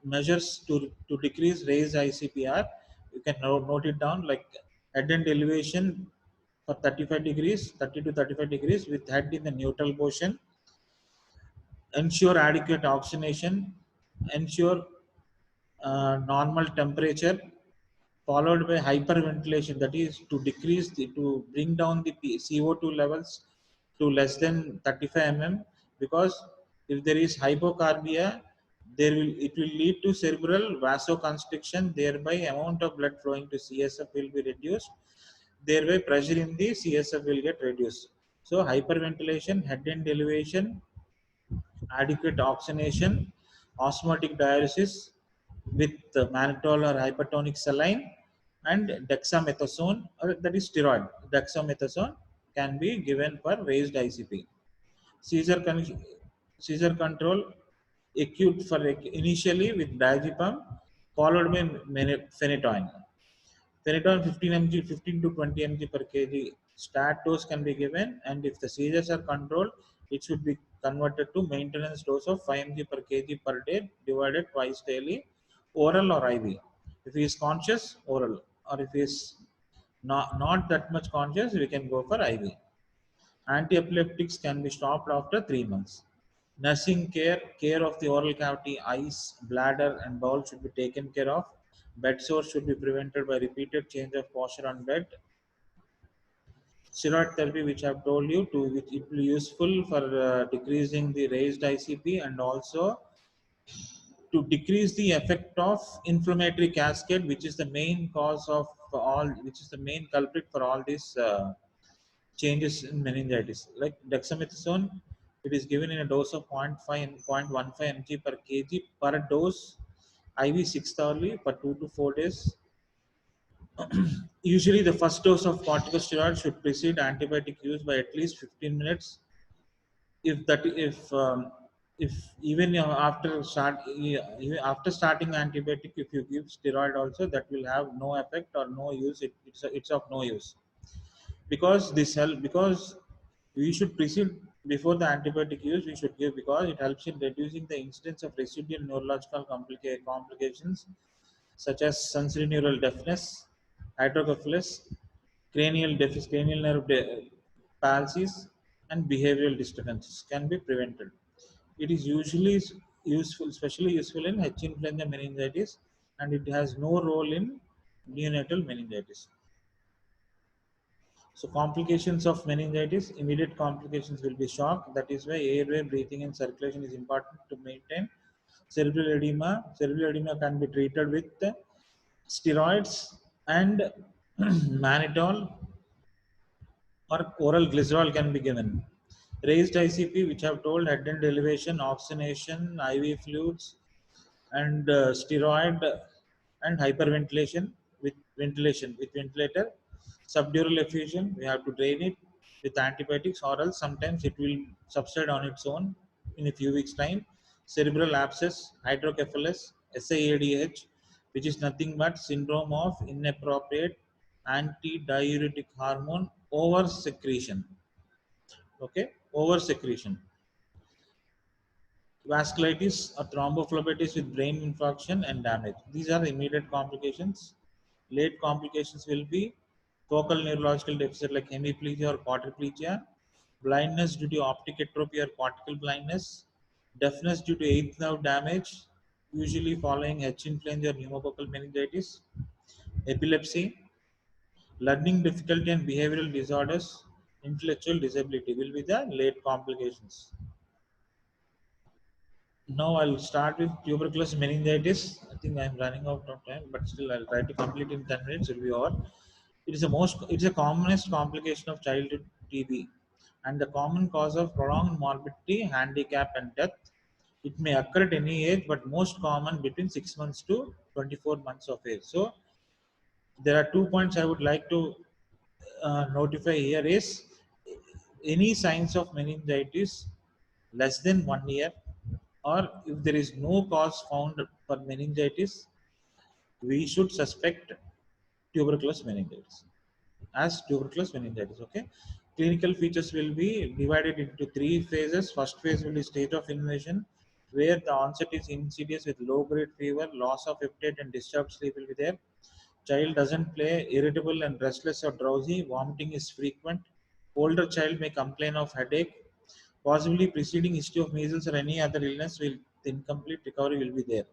measures to decrease raised ICPR, you can note it down, like head and elevation for 35 degrees, 30 to 35 degrees with head in the neutral position. Ensure adequate oxygenation. Ensure normal temperature, followed by hyperventilation, that is to to bring down the CO2 levels to less than 35 mm, because if there is hypocarbia, it will lead to cerebral vasoconstriction, thereby amount of blood flowing to CSF will be reduced, thereby pressure in the CSF will get reduced. So hyperventilation, head end elevation, adequate oxygenation, osmotic diuresis with mannitol or hypertonic saline, and dexamethasone, or that is steroid. Dexamethasone can be given for raised ICP. Seizure, seizure control, acute for initially with diazepam, followed by phenytoin. Phenytoin 15 to 20 mg per kg start dose can be given, and if the seizures are controlled, it should be converted to maintenance dose of 5 mg per kg per day divided twice daily, oral or IV. If he is conscious, oral, or if he is not that much conscious, we can go for IV. Antiepileptics can be stopped after 3 months. Nursing care of the oral cavity, eyes, bladder, and bowel should be taken care of. Bed sores should be prevented by repeated change of posture on bed. Steroid therapy, which I have told you, which it will be useful for decreasing the raised ICP and also to decrease the effect of inflammatory cascade, which is the main cause of which is the main culprit for all these changes in meningitis. Like dexamethasone, it is given in a dose of 0.5 and 0.15 mg per kg per dose, IV 6th hourly for 2 to 4 days. Usually, the first dose of corticosteroid should precede antibiotic use by at least 15 minutes. If even after starting antibiotic, if you give steroid also, that will have no effect or no use. It's of no use, because because we should precede before the antibiotic use. We should give because it helps in reducing the incidence of residual neurological complications such as sensory neural deafness, hydrocephalus, cranial nerve palsies, and behavioral disturbances can be prevented. It is usually useful, especially useful in H. influenza meningitis, and it has no role in neonatal meningitis. So complications of meningitis, immediate complications will be shock. That is why airway, breathing, and circulation is important to maintain. Cerebral edema. Cerebral edema can be treated with steroids and mannitol, or oral glycerol can be given. Raised ICP, which I have told, head and elevation, oxygenation, IV fluids, and steroid and hyperventilation with ventilator. Subdural effusion, we have to drain it with antibiotics, or else sometimes it will subside on its own in a few weeks time. Cerebral abscess, hydrocephalus, SAADH, which is nothing but syndrome of inappropriate antidiuretic hormone over secretion. Okay, over secretion. Vasculitis or thrombophlebitis with brain infarction and damage. These are the immediate complications. Late complications will be focal neurological deficit like hemiplegia or quadriplegia, blindness due to optic atrophy or cortical blindness, deafness due to eighth nerve damage, usually following H influenza or pneumococcal meningitis, epilepsy, learning difficulty and behavioral disorders, intellectual disability will be the late complications. Now I'll start with tuberculosis meningitis. I think I'm running out of time, but still I'll try to complete in 10 minutes. It'll be over. It's a commonest complication of childhood TB, and the common cause of prolonged morbidity, handicap, and death. It may occur at any age, but most common between 6 months to 24 months of age. So there are 2 points I would like to notify here is any signs of meningitis less than 1 year, or if there is no cause found for meningitis, we should suspect tuberculous meningitis as tuberculous meningitis. Okay, clinical features will be divided into three phases. First phase will be stage of invasion, where the onset is insidious with low grade fever, loss of appetite, and disturbed sleep will be there. Child doesn't play, irritable and restless or drowsy, vomiting is frequent. Older child may complain of headache, possibly preceding history of measles or any other illness. Will the incomplete recovery will be there.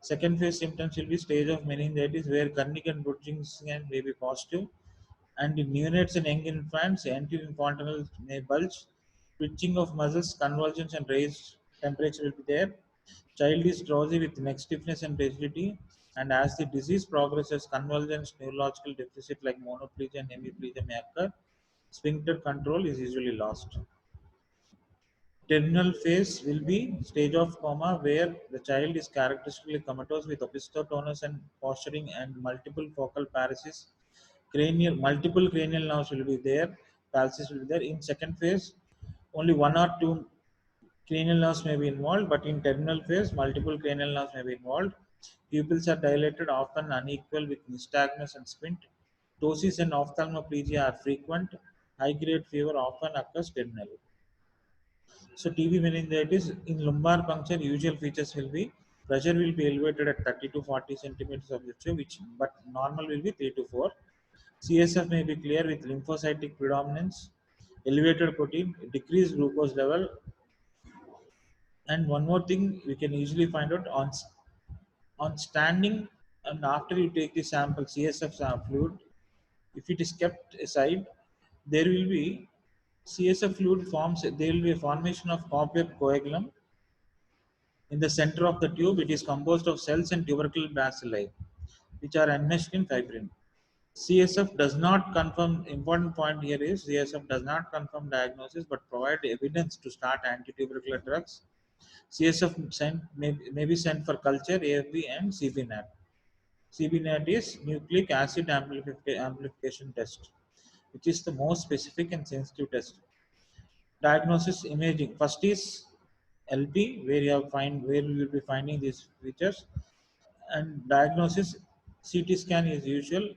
Second phase symptoms will be stage of meningitis, where Kernick and Bruggen scan may be positive, and in neonates and young infants, anterior infantinal may bulge, twitching of muscles, convulsions, and raised temperature will be there. Child is drowsy with neck stiffness and rigidity, and as the disease progresses, convulsions, neurological deficit like monoplegia and hemiplegia may occur. Sphincter control is usually lost. Terminal phase will be stage of coma, where the child is characteristically comatose with opisthotonus and posturing and multiple focal paresis. Multiple cranial nerves will be there, palsy will be there. In second phase, only one or two cranial nerves may be involved, but in terminal phase, multiple cranial nerves may be involved. Pupils are dilated, often unequal with nystagmus and squint. Ptosis and ophthalmoplegia are frequent. High-grade fever often occurs terminally. So TB meningitis in lumbar puncture, usual features will be pressure will be elevated at 30 to 40 centimeters of the which but normal will be 3 to 4. CSF may be clear with lymphocytic predominance, elevated protein, decreased glucose level, and one more thing we can easily find out on standing and after you take the sample CSF fluid, if it is kept aside, there will be CSF fluid forms. There will be a formation of cobweb coagulum in the center of the tube. It is composed of cells and tubercle bacilli, which are enmeshed in fibrin. CSF does not confirm, important point here is CSF does not confirm diagnosis but provide evidence to start anti-tubercular drugs. CSF may be sent for culture, AFB and CBNAT. CBNAT is nucleic acid amplification test, which is the most specific and sensitive test. Diagnosis imaging. First is LP, where you will be finding these features, and diagnosis CT scan is usual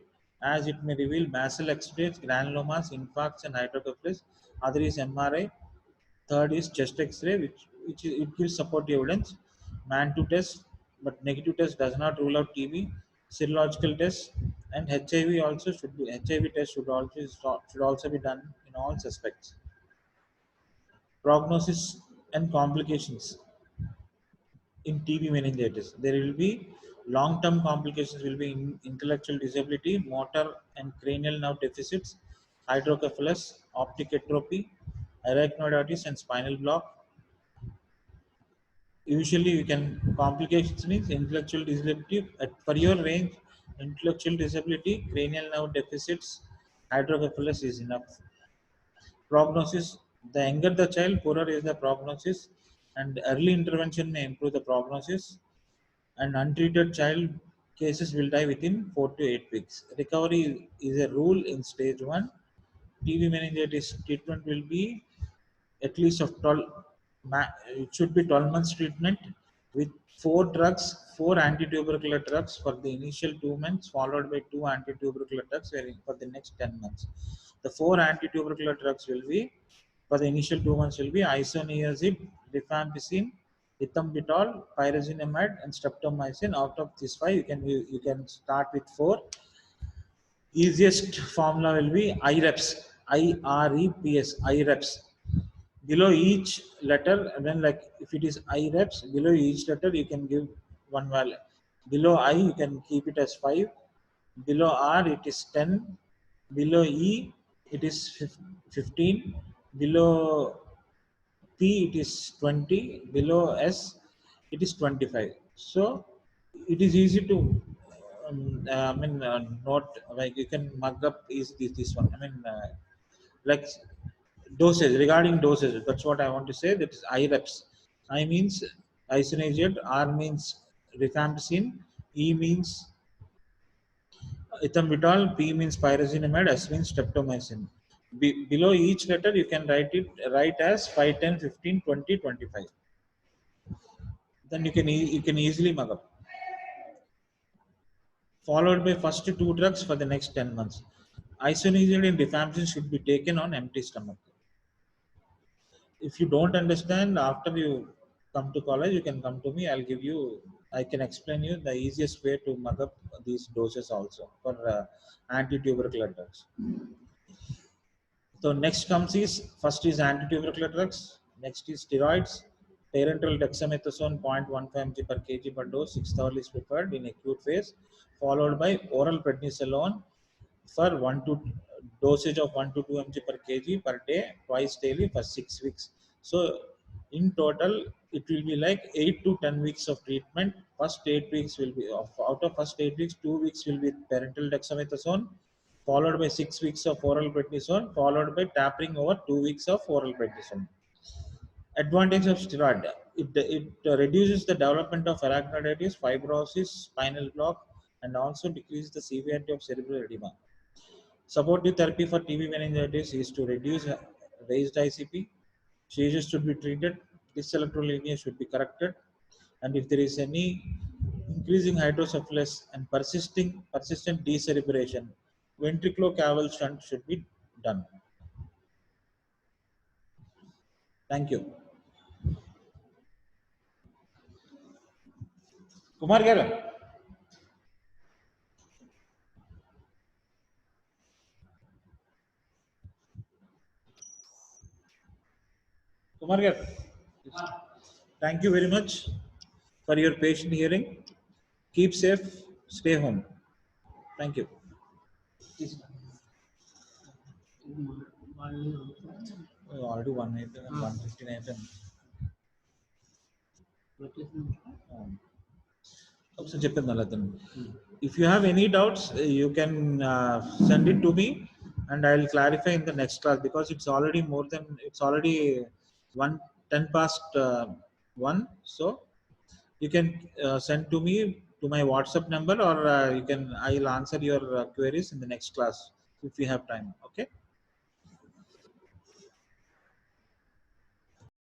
as it may reveal basal exudates, granulomas, infarcts, and hydrocephalus. Other is MRI. Third is chest X-ray, it gives supportive evidence. Man-2 test, but negative test does not rule out TB. Serological test and HIV also should be HIV test should also be done in all suspects. Prognosis and complications in TB meningitis. There will be long-term complications will be intellectual disability, motor and cranial nerve deficits, hydrocephalus, optic atrophy, arachnoiditis, and spinal block. Usually, we can complications means intellectual disability for your range, intellectual disability, cranial nerve deficits, hydrocephalus is enough. Prognosis: the younger the child, poorer is the prognosis, and early intervention may improve the prognosis. And untreated child cases will die within 4 to 8 weeks. Recovery is a rule in stage 1. TB meningitis treatment will be at least of 12, it should be 12 months treatment. with 4 antitubercular drugs for the initial 2 months, followed by 2 antitubercular drugs for the next 10 months. The 4 antitubercular drugs will be for the initial 2 months will be isoniazid, rifampicin, ethambutol, pyrazinamide, and streptomycin. Out of these 5, you can start with 4. Easiest formula will be IREPS, IREPS, IREPS. Below each letter, and then like if it is IREPS, below each letter you can give one value. Below I, you can keep it as 5. Below R, it is 10. Below E, it is 15. Below P, it is 20. Below S, it is 25. So it is easy to not like you can mug up is this one. Like dosage, regarding dosage, that's what I want to say. That is IREPS. I means isoniazid, R means rifampicin, E means ethambutol, P means pyrazinamide, S means streptomycin. Below each letter you can write as 5, 10, 15, 20, 25. Then you can easily mug up. Followed by first 2 drugs for the next 10 months. Isoniazid and rifampicin should be taken on empty stomach. If you don't understand, after you come to college, you can come to me. I can explain you the easiest way to mug up these doses also for anti-tubercular drugs. So next comes is, first is anti-tubercular drugs, next is steroids. Parenteral dexamethasone 0.15 mg per kg per dose 6 hours is preferred in acute phase, followed by oral prednisolone for dosage of 1 to 2 mg per kg per day, twice daily for 6 weeks. So in total, it will be like 8 to 10 weeks of treatment. First 8 weeks will be out of first 8 weeks, 2 weeks will be parenteral dexamethasone, followed by 6 weeks of oral prednisone, followed by tapering over 2 weeks of oral prednisone. Advantage of steroid: it reduces the development of arachnoiditis, fibrosis, spinal block, and also decrease the severity of cerebral edema. Supportive therapy for TB meningitis is to reduce raised ICP. Seizures should be treated. Dyselectrolynemia should be corrected. And if there is any increasing hydrocephalus and persistent decerebration, ventriculocaval shunt should be done. Thank you. Kumar garu. Kumar garu. Thank you very much for your patient hearing. Keep safe. Stay home. Thank you. Already 1:59. ఒకసారి చెప్పేది అతను. If you have any doubts, you can send it to me, and I will clarify in the next class, because it's already 10 past 1. So you can send to me to my WhatsApp number, or I'll answer your queries in the next class if you have time. Okay.